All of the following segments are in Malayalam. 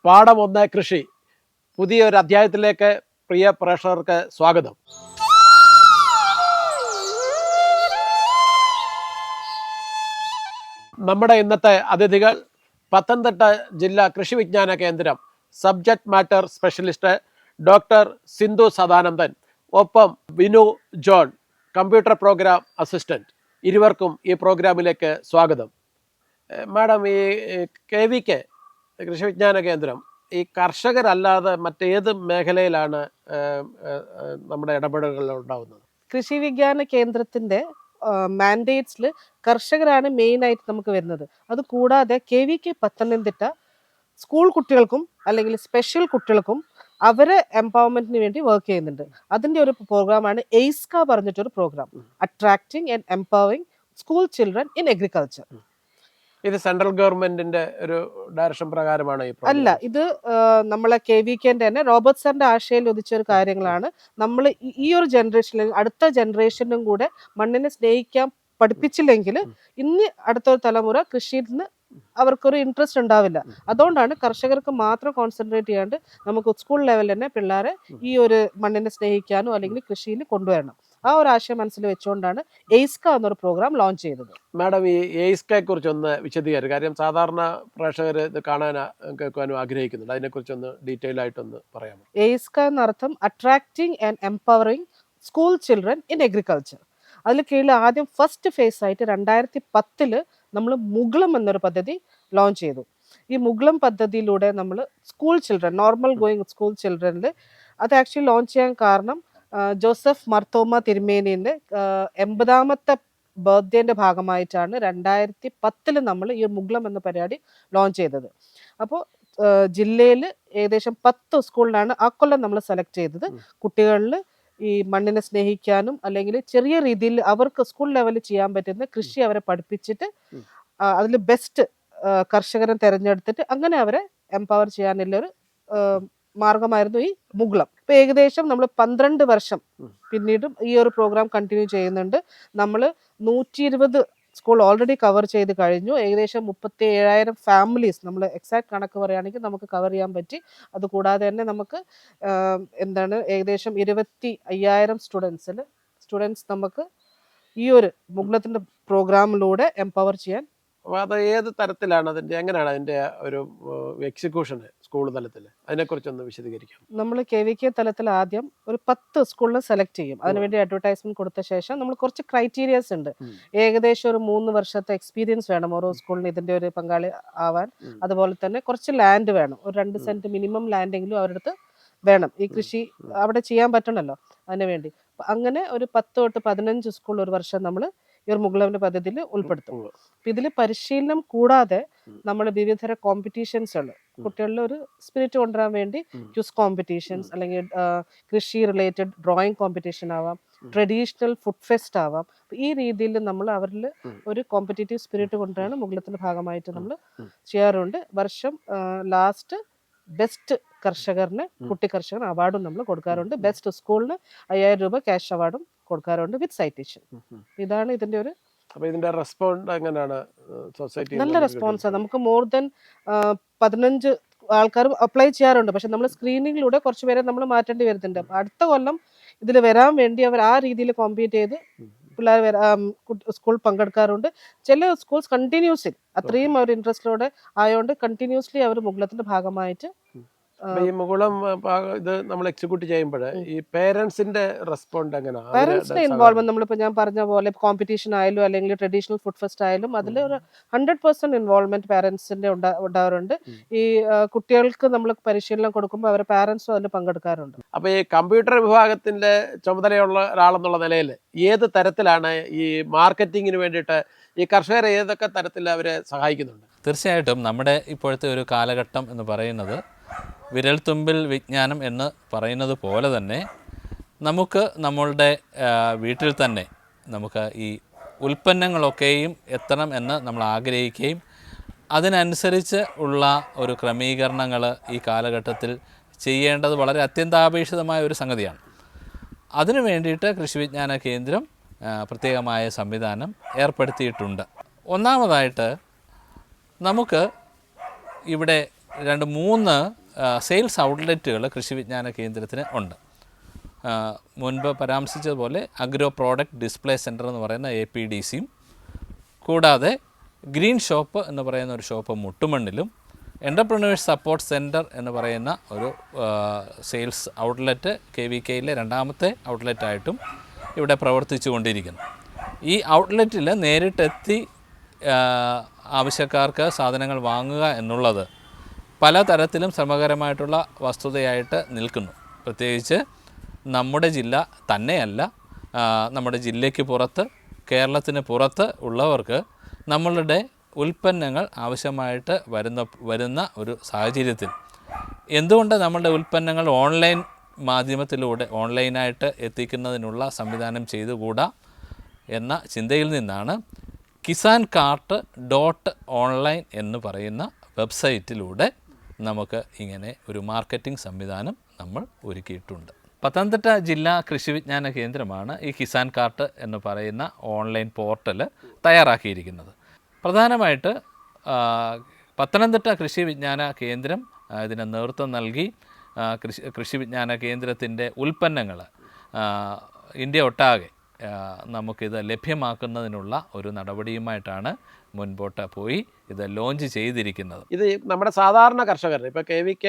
പാഠം 1 കൃഷി പുതിയൊരു അധ്യായത്തിലേക്ക് പ്രിയ പ്രേക്ഷകർക്ക് സ്വാഗതം. നമ്മുടെ ഇന്നത്തെ അതിഥികൾ പത്തനംതിട്ട ജില്ലാ കൃഷി വിജ്ഞാന കേന്ദ്രം subject matter specialist doctor Sindhu Sadanandan, ഒപ്പം Vinu John, computer programme assistant. ഇരുവർക്കും ഈ പ്രോഗ്രാമിലേക്ക് സ്വാഗതം. മാഡം, ഈ KVK കൃഷി വിജ്ഞാന കേന്ദ്രം ഈ കർഷകരല്ലാതെ മറ്റേത് മേഖലയിലാണ് നമ്മുടെ ഇടപെടലുകൾ ഉണ്ടാവുന്നത്? കൃഷി വിജ്ഞാന കേന്ദ്രത്തിന്റെ മാൻഡേറ്റ്സിൽ കർഷകരാണ് മെയിൻ ആയിട്ട് നമുക്ക് വരുന്നത്. അത് കൂടാതെ KVK പത്തനംതിട്ട സ്കൂൾ കുട്ടികൾക്കും അല്ലെങ്കിൽ സ്പെഷ്യൽ കുട്ടികൾക്കും അവരെ എംപവർമെന്റിന് വേണ്ടി വർക്ക് ചെയ്യുന്നുണ്ട്. അതിന്റെ ഒരു പ്രോഗ്രാമാണ് എയ്സ്ക പറഞ്ഞിട്ടൊരു programme, attracting and empowering school children in agriculture. ഇത് സെൻട്രൽ ഗവൺമെന്റിന്റെ ഒരു ഡയറക്ഷൻ പ്രകാരമാണ് അല്ല, ഇത് നമ്മളെ KVK തന്നെ റോബർട്ട് സാറിന്റെ ആശയിൽ ഉദിച്ച ഒരു കാര്യങ്ങളാണ്. നമ്മൾ ഈ ഒരു ജനറേഷനിൽ അടുത്ത ജനറേഷനും കൂടെ മണ്ണിനെ സ്നേഹിക്കാൻ പഠിപ്പിച്ചില്ലെങ്കിൽ ഇന്ന് അടുത്തൊരു തലമുറ കൃഷിയിൽ നിന്ന് അവർക്കൊരു ഇൻട്രസ്റ്റ് ഉണ്ടാവില്ല. അതുകൊണ്ടാണ് കർഷകർക്ക് മാത്രം കോൺസെൻട്രേറ്റ് ചെയ്യാണ്ട് നമുക്ക് സ്കൂൾ ലെവലിൽ തന്നെ പിള്ളേരെ ഈ ഒരു മണ്ണിനെ സ്നേഹിക്കാനോ അല്ലെങ്കിൽ കൃഷിയിൽ കൊണ്ടുവരണം. ആ ഒരു ആശയം മനസ്സിൽ വെച്ചുകൊണ്ടാണ് എയ്സ്ക എന്നൊരു പ്രോഗ്രാം ലോഞ്ച് ചെയ്തത്. മാഡം, ഈ എയ്സ്കയെ കുറിച്ചൊന്ന് വിശദീകരിക്കും. കാര്യം സാധാരണ പ്രേക്ഷകർ ഇത് കേൾക്കാനും ആഗ്രഹിക്കുന്നുണ്ട്. അതിനെക്കുറിച്ചൊന്ന് ഡീറ്റെയിൽ ആയിട്ടൊന്ന് പറയാമോ? എയ്സ്ക എന്നർത്ഥം attracting and empowering school children in agriculture. അതിൽ കീഴിൽ ആദ്യം ഫസ്റ്റ് ഫേസ് ആയിട്ട് 2010 നമ്മൾ മുകുളം എന്നൊരു പദ്ധതി ലോഞ്ച് ചെയ്തു. ഈ മുകുളം പദ്ധതിയിലൂടെ നമ്മൾ school children, normal going school ചിൽഡ്രനിൽ അത് ആക്ച്വലി ലോഞ്ച് ചെയ്യാൻ കാരണം ജോസഫ് മർത്തോമ തിരുമേനിന്റെ 80ാമത്തെ ബർത്ത്ഡേന്റെ ഭാഗമായിട്ടാണ് 2010 നമ്മൾ ഈ മുകുളം എന്ന പരിപാടി ലോഞ്ച് ചെയ്തത്. അപ്പോൾ ജില്ലയിൽ ഏകദേശം 10 സ്കൂളിലാണ് ആ കൊല്ലം നമ്മൾ സെലക്ട് ചെയ്തത്. കുട്ടികളിൽ ഈ മണ്ണിനെ സ്നേഹിക്കാനും അല്ലെങ്കിൽ ചെറിയ രീതിയിൽ അവർക്ക് സ്കൂൾ ലെവലിൽ ചെയ്യാൻ പറ്റുന്ന കൃഷി അവരെ പഠിപ്പിച്ചിട്ട് അതിൽ ബെസ്റ്റ് കർഷകരെ തിരഞ്ഞെടുത്തിട്ട് അങ്ങനെ അവരെ എംപവർ ചെയ്യാനുള്ളൊരു മാർഗമായിരുന്നു ഈ മുകുളം. ഇപ്പൊ ഏകദേശം നമ്മൾ 12 വർഷം പിന്നീടും ഈ ഒരു പ്രോഗ്രാം കണ്ടിന്യൂ ചെയ്യുന്നുണ്ട്. നമ്മൾ 120 സ്കൂൾ ഓൾറെഡി കവർ ചെയ്ത് കഴിഞ്ഞു. ഏകദേശം 37,000 ഫാമിലീസ്, നമ്മൾ എക്സാക്ട് കണക്ക് പറയുകയാണെങ്കിൽ നമുക്ക് കവർ ചെയ്യാൻ പറ്റി. അതുകൂടാതെ തന്നെ നമുക്ക് ഏകദേശം 25,000 സ്റ്റുഡൻസ് നമുക്ക് ഈ ഒരു മുകുളത്തിന്റെ പ്രോഗ്രാമിലൂടെ എംപവർ ചെയ്യാൻ. അത് ഏത് തരത്തിലാണ് എങ്ങനെയാണ് അതിന്റെ ഒരു എക്സിക്യൂഷൻ സ്കൂൾ തലത്തിൽ? അതിനെക്കുറിച്ചൊന്ന് വിശദീകരിക്കാം. നമ്മൾ KVK തലത്തിൽ ആദ്യം ഒരു 10 സ്കൂളിൽ സെലക്ട് ചെയ്യും. അതിനുവേണ്ടി അഡ്വർടൈസ്മെന്റ് കൊടുത്ത ശേഷം നമ്മൾ കുറച്ച് ക്രൈറ്റീരിയസ് ഉണ്ട്. ഏകദേശം ഒരു 3 വർഷത്തെ എക്സ്പീരിയൻസ് വേണം ഓരോ സ്കൂളിന് ഇതിന്റെ ഒരു പങ്കാളി ആവാൻ. അതുപോലെ തന്നെ കുറച്ച് ലാൻഡ് വേണം, ഒരു 2 സെന്റ് മിനിമം ലാൻഡെങ്കിലും അവരുടെ അടുത്ത് വേണം. ഈ കൃഷി അവിടെ ചെയ്യാൻ പറ്റണല്ലോ, അതിനുവേണ്ടി. അങ്ങനെ ഒരു 10 തൊട്ട് 15 സ്കൂൾ ഒരു വർഷം നമ്മൾ ഈ ഒരു മുകുളത്തിന്റെ പദ്ധതിയിൽ ഉൾപ്പെടുത്തും. ഇതിൽ പരിശീലനം കൂടാതെ നമ്മൾ വിവിധ കോമ്പറ്റീഷൻസ് ഉണ്ട്. കുട്ടികളിൽ ഒരു സ്പിരിറ്റ് കൊണ്ടുവരാൻ വേണ്ടി ക്യൂസ് കോമ്പറ്റീഷൻസ്, അല്ലെങ്കിൽ കൃഷി റിലേറ്റഡ് ഡ്രോയിങ് കോമ്പറ്റീഷൻ ആവാം, ട്രഡീഷണൽ ഫുഡ് ഫെസ്റ്റ് ആവാം. ഈ രീതിയിൽ നമ്മൾ അവരിൽ ഒരു കോമ്പറ്റേറ്റീവ് സ്പിരിറ്റ് കൊണ്ടുവരാണ് മുകുളത്തിന്റെ ഭാഗമായിട്ട് നമ്മൾ ചെയ്യാറുണ്ട്. വർഷം ലാസ്റ്റ് ബെസ്റ്റ് കർഷകറിന്, കുട്ടി കർഷകർ അവാർഡും നമ്മൾ കൊടുക്കാറുണ്ട്. ബെസ്റ്റ് സ്കൂളിന് 5,000 രൂപ ക്യാഷ് അവാർഡും കൊടുക്കാറുണ്ട് വിത്ത് സൈറ്റേഷൻ. ഇതാണ് ഇതിന്റെ ഒരു. ഇതിന്റെ റെസ്പോണ്ട് എങ്ങനെയാണ്? സൊസൈറ്റി നല്ല റെസ്പോൺസാണ്. നമുക്ക് മോർ ദൻ 15 ആൾക്കാർ അപ്ലൈ ചെയ്യാറുണ്ട്. പക്ഷെ നമ്മൾ സ്ക്രീനിങ്ങിലൂടെ കുറച്ച് പേരെ നമ്മൾ മാറ്റേണ്ടി വരുന്നുണ്ട്. അടുത്ത കൊല്ലം ഇതിൽ വരാൻ വേണ്ടി അവർ ആ രീതിയിൽ കോമ്പീറ്റ് ചെയ്ത് പിള്ളേർ സ്കൂൾ പങ്കെടുക്കാറുണ്ട്. ചില സ്കൂൾസ് കണ്ടിന്യൂസ്ലി അത്രയും അവർ ഇൻട്രസ്റ്റോടെ ആയതുകൊണ്ട് കണ്ടിന്യൂസ്ലി അവർ മുകുളത്തിന്റെ ഭാഗമായിട്ട്. ഈ മുകുളം ഇത് നമ്മൾ എക്സിക്യൂട്ട് ചെയ്യുമ്പോൾ ഈ പേരൻസിന്റെ റെസ്പോണ്ട് എങ്ങനെയാണ്? പേരൻസിന്റെ ഇൻവോൾവ്മെന്റ് നമ്മളിപ്പോ ഞാൻ പറഞ്ഞ പോലെ കോമ്പറ്റീഷൻ ആയാലും അല്ലെങ്കിൽ ട്രഡീഷണൽ ഫുഡ് ഫെസ്റ്റ് ആയാലും അതിൽ ഒരു 100% ഇൻവോൾവ്മെന്റ് പേരൻസിന്റെ ഉണ്ടാവാറുണ്ട്. ഈ കുട്ടികൾക്ക് നമ്മൾ പരിശീലനം കൊടുക്കുമ്പോൾ അവരുടെ പാരന്റ്സും അതിൽ പങ്കെടുക്കാറുണ്ട്. അപ്പൊ ഈ കമ്പ്യൂട്ടർ വിഭാഗത്തിന്റെ ചുമതലയുള്ള ഒരാളെന്നുള്ള നിലയിൽ ഏത് തരത്തിലാണ് ഈ മാർക്കറ്റിങ്ങിന് വേണ്ടിയിട്ട് ഈ കർഷകരെ ഏതൊക്കെ തരത്തിൽ അവരെ സഹായിക്കുന്നുണ്ട്? തീർച്ചയായിട്ടും നമ്മുടെ ഇപ്പോഴത്തെ ഒരു കാലഘട്ടം എന്ന് പറയുന്നത് വിരൽത്തുമ്പിൽ വിജ്ഞാനം എന്ന് പറയുന്നത് പോലെ തന്നെ നമുക്ക് നമ്മളുടെ വീട്ടിൽ തന്നെ നമുക്ക് ഈ ഉൽപ്പന്നങ്ങളൊക്കെയും എത്തണം എന്ന് നമ്മൾ ആഗ്രഹിക്കുകയും അതിനനുസരിച്ച് ഉള്ള ഒരു ക്രമീകരണങ്ങൾ ഈ കാലഘട്ടത്തിൽ ചെയ്യേണ്ടത് വളരെ അത്യന്താപേക്ഷിതമായ ഒരു സംഗതിയാണ്. അതിനു വേണ്ടിയിട്ട് കൃഷി വിജ്ഞാന കേന്ദ്രം പ്രത്യേകമായ സംവിധാനം ഏർപ്പെടുത്തിയിട്ടുണ്ട്. ഒന്നാമതായിട്ട് നമുക്ക് ഇവിടെ മൂന്ന് സെയിൽസ് ഔട്ട്ലെറ്റുകൾ കൃഷി വിജ്ഞാന കേന്ദ്രത്തിന് ഉണ്ട്. മുൻപ് പരാമർശിച്ചതുപോലെ അഗ്രോ പ്രോഡക്റ്റ് ഡിസ്പ്ലേ സെൻറ്റർ എന്ന് പറയുന്ന APDCയും, കൂടാതെ ഗ്രീൻ ഷോപ്പ് എന്ന് പറയുന്ന ഒരു ഷോപ്പ് മുട്ടുമണ്ണിലും, എൻ്റർപ്രനേഴ്സ് സപ്പോർട്ട് സെൻറ്റർ എന്ന് പറയുന്ന ഒരു സെയിൽസ് ഔട്ട്ലെറ്റ് KVKയിലെ രണ്ടാമത്തെ ഔട്ട്ലെറ്റായിട്ടും ഇവിടെ പ്രവർത്തിച്ചു കൊണ്ടിരിക്കുന്നു. ഈ ഔട്ട്ലെറ്റിൽ നേരിട്ടെത്തി ആവശ്യക്കാർക്ക് സാധനങ്ങൾ വാങ്ങുക എന്നുള്ളത് പലതരത്തിലും ശ്രമകരമായിട്ടുള്ള വസ്തുതയായിട്ട് നിൽക്കുന്നു. പ്രത്യേകിച്ച് നമ്മുടെ ജില്ല തന്നെയല്ല, നമ്മുടെ ജില്ലയ്ക്ക് പുറത്ത്, കേരളത്തിന് പുറത്ത് ഉള്ളവർക്ക് നമ്മളുടെ ഉൽപ്പന്നങ്ങൾ ആവശ്യമായിട്ട് വരുന്ന ഒരു സാഹചര്യത്തിൽ എന്തുകൊണ്ട് നമ്മളുടെ ഉൽപ്പന്നങ്ങൾ ഓൺലൈൻ മാധ്യമത്തിലൂടെ ഓൺലൈനായിട്ട് എത്തിക്കുന്നതിനുള്ള സംവിധാനം ചെയ്തുകൂടാ എന്ന ചിന്തയിൽ നിന്നാണ് കിസാൻ കാർട്ട് .ഓൺലൈൻ എന്ന് പറയുന്ന വെബ്സൈറ്റിലൂടെ നമുക്ക് ഇങ്ങനെ ഒരു മാർക്കറ്റിംഗ് സംവിധാനം നമ്മൾ ഒരുക്കിയിട്ടുണ്ട്. പത്തനംതിട്ട ജില്ലാ കൃഷി വിജ്ഞാന കേന്ദ്രമാണ് ഈ കിസാൻ കാർട്ട് എന്ന് പറയുന്ന ഓൺലൈൻ പോർട്ടൽ തയ്യാറാക്കിയിരിക്കുന്നത്. പ്രധാനമായിട്ട് പത്തനംതിട്ട കൃഷി വിജ്ഞാന കേന്ദ്രം ഇതിന് നേതൃത്വം നൽകി കൃഷി വിജ്ഞാന കേന്ദ്രത്തിൻ്റെ ഉൽപ്പന്നങ്ങൾ ഇന്ത്യ ഒട്ടാകെ നമുക്കിത് ലഭ്യമാക്കുന്നതിനുള്ള ഒരു നടപടിയുമായിട്ടാണ് മുൻപോട്ട് പോയി ഇത് ലോഞ്ച് ചെയ്തിരിക്കുന്നത്. ഇത് നമ്മുടെ സാധാരണ കർഷകർ, ഇപ്പോൾ KVK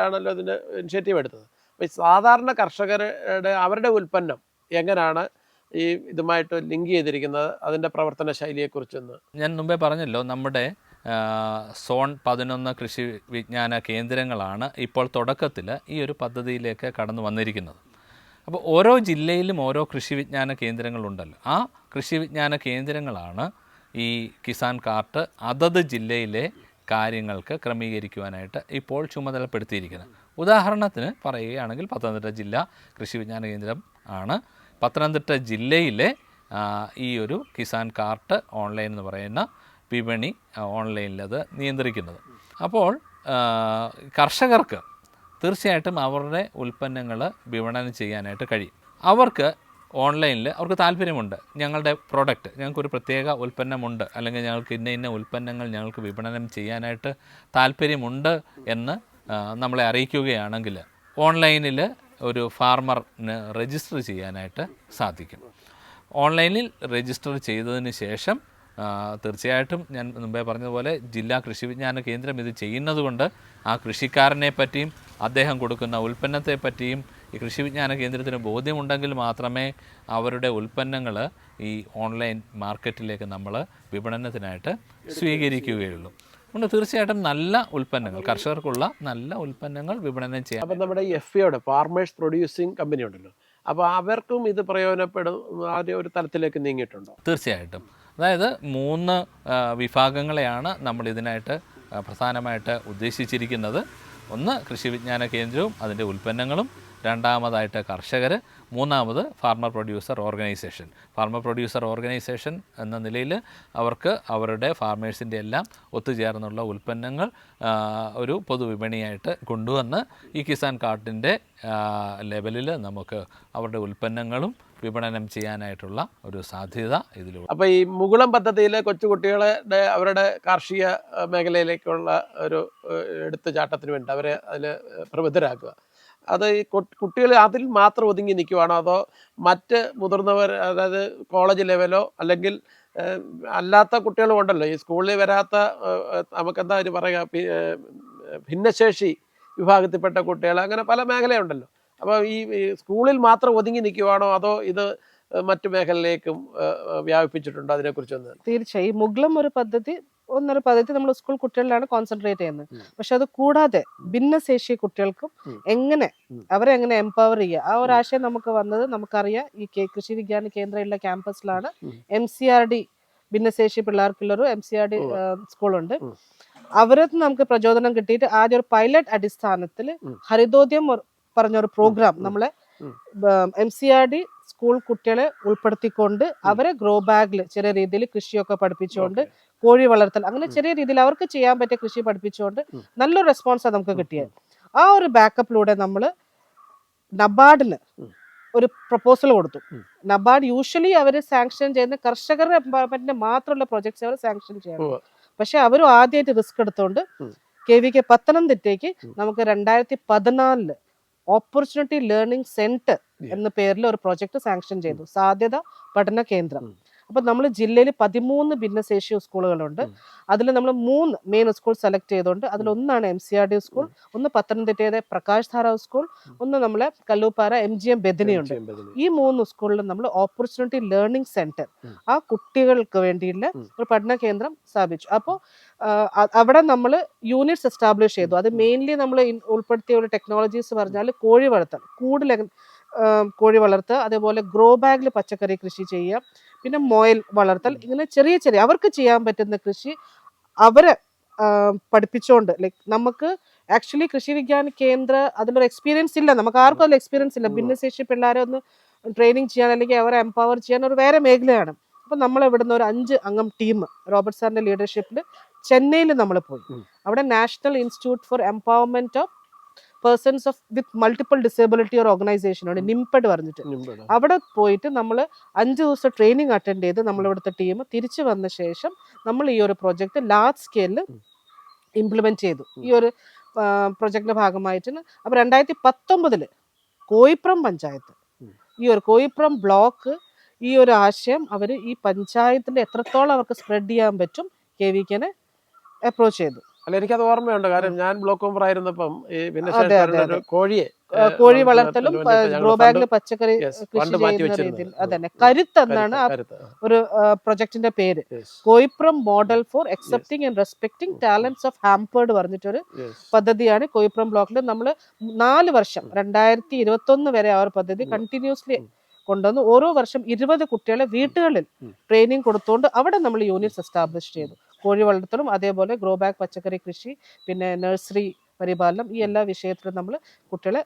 ആണല്ലോ ഇതിൻ്റെ ഇനിഷ്യേറ്റീവ് എടുത്തത്. അപ്പോൾ ഈ സാധാരണ കർഷകരുടെ അവരുടെ ഉൽപ്പന്നം എങ്ങനെയാണ് ഈ ഇതുമായിട്ട് ലിങ്ക് ചെയ്തിരിക്കുന്നത്, അതിൻ്റെ പ്രവർത്തന ശൈലിയെക്കുറിച്ചൊന്ന്. ഞാൻ മുമ്പേ പറഞ്ഞല്ലോ, നമ്മുടെ സോൺ 11 കൃഷി വിജ്ഞാന കേന്ദ്രങ്ങളാണ് ഇപ്പോൾ തുടക്കത്തിൽ ഈ ഒരു പദ്ധതിയിലേക്ക് കടന്നു വന്നിരിക്കുന്നത്. അപ്പോൾ ഓരോ ജില്ലയിലും ഓരോ കൃഷി വിജ്ഞാന കേന്ദ്രങ്ങളുണ്ടല്ലോ. ആ കൃഷി വിജ്ഞാന കേന്ദ്രങ്ങളാണ് ഈ കിസാൻ കാർട്ട് അതത് ജില്ലയിലെ കാര്യങ്ങൾക്ക് ക്രമീകരിക്കുവാനായിട്ട് ഇപ്പോൾ ചുമതലപ്പെടുത്തിയിരിക്കുന്നത്. ഉദാഹരണത്തിന് പറയുകയാണെങ്കിൽ പത്തനംതിട്ട ജില്ലാ കൃഷി വിജ്ഞാന കേന്ദ്രം ആണ് പത്തനംതിട്ട ജില്ലയിലെ ഈ ഒരു കിസാൻ കാർട്ട് ഓൺലൈൻ എന്ന് പറയുന്ന വിപണി ഓൺലൈനിലത് നിയന്ത്രിക്കുന്നത്. അപ്പോൾ കർഷകർക്ക് തീർച്ചയായിട്ടും അവരുടെ ഉൽപ്പന്നങ്ങൾ വിപണനം ചെയ്യാനായിട്ട് കഴിയും. അവർക്ക് ഓൺലൈനിൽ അവർക്ക് താല്പര്യമുണ്ട്, ഞങ്ങളുടെ പ്രോഡക്റ്റ്, ഞങ്ങൾക്കൊരു പ്രത്യേക ഉൽപ്പന്നമുണ്ട്, അല്ലെങ്കിൽ ഞങ്ങൾക്ക് ഇന്ന ഉൽപ്പന്നങ്ങൾ ഞങ്ങൾക്ക് വിപണനം ചെയ്യാനായിട്ട് താല്പര്യമുണ്ട് എന്ന് നമ്മളെ അറിയിക്കുകയാണെങ്കിൽ ഓൺലൈനിൽ ഒരു ഫാർമറിന് രജിസ്റ്റർ ചെയ്യാനായിട്ട് സാധിക്കും. ഓൺലൈനിൽ രജിസ്റ്റർ ചെയ്തതിന് ശേഷം തീർച്ചയായിട്ടും ഞാൻ മുമ്പേ പറഞ്ഞതുപോലെ ജില്ലാ കൃഷി വിജ്ഞാന കേന്ദ്രം ഇത് ചെയ്യുന്നത് കൊണ്ട് ആ കൃഷിക്കാരനെ പറ്റിയും അദ്ദേഹം കൊടുക്കുന്ന ഉൽപ്പന്നത്തെ പറ്റിയും ഈ കൃഷി വിജ്ഞാന കേന്ദ്രത്തിന് ബോധ്യമുണ്ടെങ്കിൽ മാത്രമേ അവരുടെ ഉൽപ്പന്നങ്ങൾ ഈ ഓൺലൈൻ മാർക്കറ്റിലേക്ക് നമ്മൾ വിപണനത്തിനായിട്ട് സ്വീകരിക്കുകയുള്ളൂ. അതുകൊണ്ട് തീർച്ചയായിട്ടും നല്ല ഉൽപ്പന്നങ്ങൾ, കർഷകർക്കുള്ള നല്ല ഉൽപ്പന്നങ്ങൾ വിപണനം ചെയ്യാം. അപ്പം നമ്മുടെ FAO ഫാർമേഴ്സ് പ്രൊഡ്യൂസിങ് കമ്പനി ഉണ്ടല്ലോ, അപ്പോൾ അവർക്കും ഇത് പ്രയോജനപ്പെടും ഒരു തലത്തിലേക്ക് നീങ്ങിയിട്ടുണ്ടോ? തീർച്ചയായിട്ടും. അതായത് 3 വിഭാഗങ്ങളെയാണ് നമ്മൾ ഇതിനായിട്ട് പ്രധാനമായിട്ട് ഉദ്ദേശിച്ചിരിക്കുന്നത്. ഒന്ന് കൃഷി വിജ്ഞാന കേന്ദ്രവും അതിൻ്റെ ഉൽപ്പന്നങ്ങളും, രണ്ടാമതായിട്ട് കർഷകർ, മൂന്നാമത് farmer producer organisation. Farmer producer organisation എന്ന നിലയിൽ അവർക്ക് അവരുടെ ഫാർമേഴ്സിൻ്റെ എല്ലാം ഒത്തുചേർന്നുള്ള ഉൽപ്പന്നങ്ങൾ ഒരു പൊതുവിപണിയായിട്ട് കൊണ്ടുവന്ന് ഈ കിസാൻ കാർട്ടിൻ്റെ ലെവലിൽ നമുക്ക് അവരുടെ ഉൽപ്പന്നങ്ങളും വിപണനം ചെയ്യാനായിട്ടുള്ള ഒരു സാധ്യത ഇതിലൂടെ. അപ്പോൾ ഈ മുകുളം പദ്ധതിയിലെ കൊച്ചുകുട്ടികളുടെ അവരുടെ കാർഷിക മേഖലയിലേക്കുള്ള ഒരു എടുത്തുചാട്ടത്തിന് വേണ്ടി അവരെ അതിൽ പ്രബുദ്ധരാക്കുക, അത് ഈ കുട്ടികൾ അതിൽ മാത്രം ഒതുങ്ങി നിൽക്കുവാണോ, അതോ മറ്റ് മുതിർന്നവർ, അതായത് കോളേജ് ലെവലോ അല്ലെങ്കിൽ അല്ലാത്ത കുട്ടികളും ഉണ്ടല്ലോ, ഈ സ്കൂളിൽ വരാത്ത നമുക്കെന്താ ഒരു പറയുക, ഭിന്നശേഷി വിഭാഗത്തിൽപ്പെട്ട കുട്ടികൾ, അങ്ങനെ പല മേഖലയുണ്ടല്ലോ. അപ്പോൾ ഈ സ്കൂളിൽ മാത്രം ഒതുങ്ങി നിൽക്കുവാണോ, അതോ ഇത് മറ്റു മേഖലയിലേക്കും വ്യാപിപ്പിച്ചിട്ടുണ്ടോ? അതിനെക്കുറിച്ചൊന്ന്. തീർച്ചയായും മുഗ്ലം ഒരു പദ്ധതി നമ്മൾ സ്കൂൾ കുട്ടികളിലാണ് കോൺസെൻട്രേറ്റ് ചെയ്യുന്നത്. പക്ഷെ അത് കൂടാതെ ഭിന്നശേഷി കുട്ടികൾക്കും എങ്ങനെ അവരെ എങ്ങനെ എംപവർ ചെയ്യുക, ആ ഒരു ആശയം നമുക്ക് വന്നത് നമുക്കറിയാം. ഈ കൃഷി വിജ്ഞാന കേന്ദ്രമുള്ള ക്യാമ്പസിലാണ് MCRD ഭിന്നശേഷി പിള്ളേർക്കുള്ളൊരു MCRD സ്കൂളുണ്ട്. അവരത് നമുക്ക് പ്രചോദനം കിട്ടിയിട്ട് ആദ്യം ഒരു പൈലറ്റ് അടിസ്ഥാനത്തിൽ ഹരിതോദ്യം പറഞ്ഞൊരു പ്രോഗ്രാം നമ്മളെ MCRD സ്കൂൾ കുട്ടികളെ ഉൾപ്പെടുത്തിക്കൊണ്ട് അവരെ ഗ്രോ ബാഗിൽ ചെറിയ രീതിയിൽ കൃഷിയൊക്കെ പഠിപ്പിച്ചുകൊണ്ട്, കോഴി വളർത്തൽ, അങ്ങനെ ചെറിയ രീതിയിൽ അവർക്ക് ചെയ്യാൻ പറ്റിയ കൃഷി പഠിപ്പിച്ചുകൊണ്ട് നല്ലൊരു റെസ്പോൺസാണ് നമുക്ക് കിട്ടിയത്. ആ ഒരു ബാക്കപ്പിലൂടെ നമ്മൾ നബാർഡിന് ഒരു പ്രപ്പോസൽ കൊടുത്തു. നബാർഡ് യൂഷ്വലി അവർ സാങ്ഷൻ ചെയ്യുന്ന കർഷകരുടെ എംപവർമെന്റിന് മാത്രമുള്ള പ്രൊജക്ട്സ് അവർ സാങ്ഷൻ ചെയ്യണം. പക്ഷെ അവർ ആദ്യമായിട്ട് റിസ്ക് എടുത്തുകൊണ്ട് KVK പത്തനംതിട്ടയ്ക്ക് നമുക്ക് 2014 ഓപ്പർച്യൂണിറ്റി ലേണിംഗ് സെന്റർ എന്ന പേരിൽ ഒരു പ്രൊജക്ട് സാങ്ഷൻ ചെയ്തു, സാധ്യത പഠന കേന്ദ്രം. അപ്പൊ നമ്മൾ ജില്ലയിൽ 13 ഭിന്നശേഷി സ്കൂളുകളുണ്ട്. അതിൽ നമ്മൾ 3 മെയിൻ സ്കൂൾ സെലക്ട് ചെയ്തുകൊണ്ട് അതിലൊന്നാണ് MCRD സ്കൂൾ, ഒന്ന് പത്തനംതിട്ടയുടെ പ്രകാശ് ധാരാവ് സ്കൂൾ, ഒന്ന് നമ്മളെ കല്ലൂപ്പാറ MGM ബെദിനിയുണ്ട്. ഈ 3 സ്കൂളിലും നമ്മൾ ഓപ്പർച്യൂണിറ്റി ലേണിംഗ് സെന്റർ, ആ കുട്ടികൾക്ക് വേണ്ടിയുള്ള ഒരു പഠന കേന്ദ്രം സ്ഥാപിച്ചു. അപ്പോൾ അവിടെ നമ്മൾ യൂണിറ്റ്സ് എസ്റ്റാബ്ലിഷ് ചെയ്തു. അത് മെയിൻലി നമ്മൾ ഉൾപ്പെടുത്തിയ ഒരു ടെക്നോളജീസ് പറഞ്ഞാൽ കോഴി വളർത്തൽ, കൂടുതൽ കോഴി വളർത്തുക, അതേപോലെ ഗ്രോ ബാഗിൽ പച്ചക്കറി കൃഷി ചെയ്യുക, പിന്നെ മൊയൽ വളർത്തൽ, ഇങ്ങനെ ചെറിയ ചെറിയ അവർക്ക് ചെയ്യാൻ പറ്റുന്ന കൃഷി അവരെ പഠിപ്പിച്ചുകൊണ്ട്, ലൈക്ക് നമുക്ക് ആക്ച്വലി കൃഷി വിജ്ഞാന കേന്ദ്ര അതിലൊരു എക്സ്പീരിയൻസ് ഇല്ല, നമുക്ക് ആർക്കും അതിൽ എക്സ്പീരിയൻസ് ഇല്ല. ഭിന്നശേഷി പിള്ളേരെ ഒന്ന് ട്രെയിനിങ് ചെയ്യാൻ അല്ലെങ്കിൽ അവരെ എംപവർ ചെയ്യാൻ ഒരു വേറെ മേഖലയാണ്. അപ്പം നമ്മൾ ഇവിടുന്ന് ഒരു 5 അംഗം ടീം റോബർട്ട് സാറിന്റെ ലീഡർഷിപ്പിൽ ചെന്നൈയിൽ നമ്മൾ പോയി. അവിടെ national institute for empowerment of persons of with multiple disability ഒരു ഓർഗനൈസേഷൻ ഉണ്ട്, നിംപഡ് പറഞ്ഞിട്ട്. അവിടെ പോയിട്ട് നമ്മൾ 5 ദിവസം ട്രെയിനിങ് അറ്റൻഡ് ചെയ്ത് നമ്മൾ ഇവിടുത്തെ ടീം തിരിച്ചു വന്ന ശേഷം നമ്മൾ ഈ ഒരു പ്രൊജക്ട് ലാർജ് സ്കെയിലിൽ ഇംപ്ലിമെന്റ് ചെയ്തു. ഈ ഒരു പ്രൊജക്ടിന്റെ ഭാഗമായിട്ട് അപ്പോൾ 2019 കോയിപ്രം പഞ്ചായത്ത്, ഈ ഒരു കോയിപ്രം ബ്ലോക്ക് ഈ ഒരു ആശയം അവർ ഈ പഞ്ചായത്തിൽ എത്രത്തോളം അവർക്ക് സ്പ്രെഡ് ചെയ്യാൻ പറ്റും KVKനെ അപ്രോച്ച് ചെയ്തു. അല്ല, എനിക്കത് ഓർമ്മയുണ്ട്. കാരണം ഞാൻ ബ്ലോക്ക് മെമ്പർ ആയിരുന്നപ്പം ഈ കോഴി വളർത്തലും ഗ്രോ ബാഗിൽ പച്ചക്കറി കൃഷി ചെയ്യുന്ന രീതിയിൽ അതന്നെ കരുത്ത് എന്നാണ് ആ ഒരു പ്രൊജക്ടിന്റെ പേര്. Koipram model for accepting and respecting talents of hampered പറഞ്ഞിട്ടൊരു പദ്ധതിയാണ് കോയിപ്രം ബ്ലോക്കിൽ നമ്മൾ 4 വർഷം 2021 വരെ ആ ഒരു പദ്ധതി കണ്ടിന്യൂസ്ലി കൊണ്ടുവന്ന് ഓരോ വർഷം 20 കുട്ടികളെ വീട്ടുകളിൽ ട്രെയിനിങ് കൊടുത്തുകൊണ്ട് അവിടെ നമ്മൾ യൂണിറ്റ്സ് എസ്റ്റാബ്ലിഷ് ചെയ്തു. കോഴി വളർത്തലും അതേപോലെ ഗ്രോ ബാഗ് പച്ചക്കറി കൃഷി, പിന്നെ നഴ്സറി പരിപാലനം, ഈ എല്ലാ വിഷയത്തിലും നമ്മൾ കുട്ടികളെ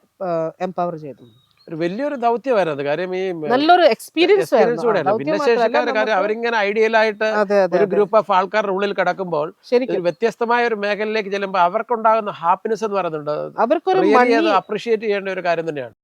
എംപവർ ചെയ്തു. ഒരു വലിയൊരു ദൗത്യമായിരുന്നു. കാര്യം ഈ നല്ലൊരു എക്സ്പീരിയൻസ് ഭിന്നശേഷിക്കാരുടെ കാര്യം അവരിങ്ങനെ ഐഡിയലായിട്ട് ഒരു ഗ്രൂപ്പ് ഓഫ് ആൾക്കാരുടെ ഉള്ളിൽ കിടക്കുമ്പോൾ വ്യത്യസ്തമായ ഒരു മേഖലയിലേക്ക് ചെല്ലുമ്പോൾ അവർക്കുണ്ടാകുന്ന ഹാപ്പിനെസ് എന്ന് പറയുന്നുണ്ട്, അവർക്കൊരു അപ്രീഷിയേറ്റ് ചെയ്യേണ്ട ഒരു കാര്യം തന്നെയാണ്.